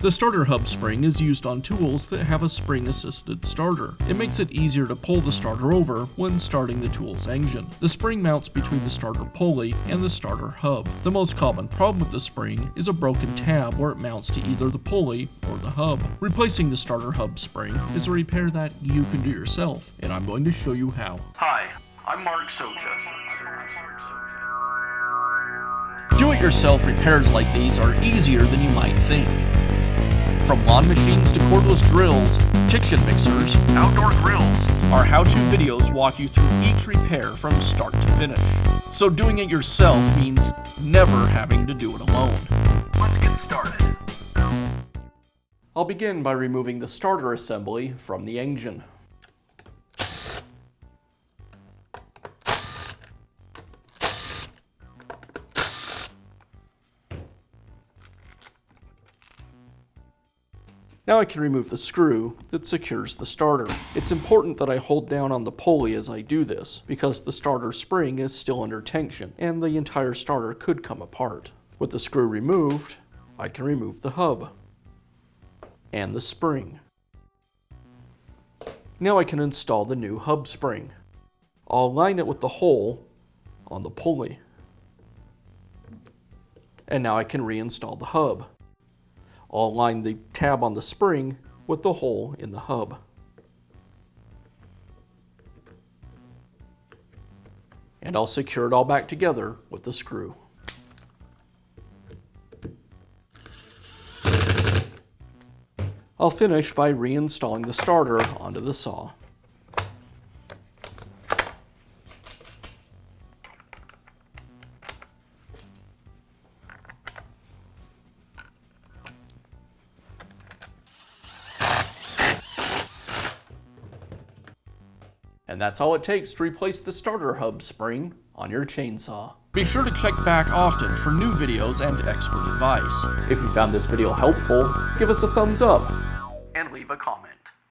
The starter hub spring is used on tools that have a spring-assisted starter. It makes it easier to pull the starter over when starting the tool's engine. The spring mounts between the starter pulley and the starter hub. The most common problem with the spring is a broken tab where it mounts to either the pulley or the hub. Replacing the starter hub spring is a repair that you can do yourself, and I'm going to show you how. Hi, I'm Mark Socha. Do-it-yourself repairs like these are easier than you might think. From lawn machines to cordless drills, kitchen mixers, Outdoor grills. our how-to videos walk you through each repair from start to finish. So doing it yourself means never having to do it alone. Let's get started. I'll begin by removing the starter assembly from the engine. Now I can remove the screw that secures the starter. It's important that I hold down on the pulley as I do this, because the starter spring is still under tension, and the entire starter could come apart. With the screw removed, I can remove the hub and the spring. Now I can install the new hub spring. I'll align it with the hole on the pulley. And now I can reinstall the hub. I'll align the tab on the spring with the hole in the hub. And I'll secure it all back together with the screw. I'll finish by reinstalling the starter onto the saw. And that's all it takes to replace the starter hub spring on your chainsaw. Be sure to check back often for new videos and expert advice. If you found this video helpful, give us a thumbs up And leave a comment.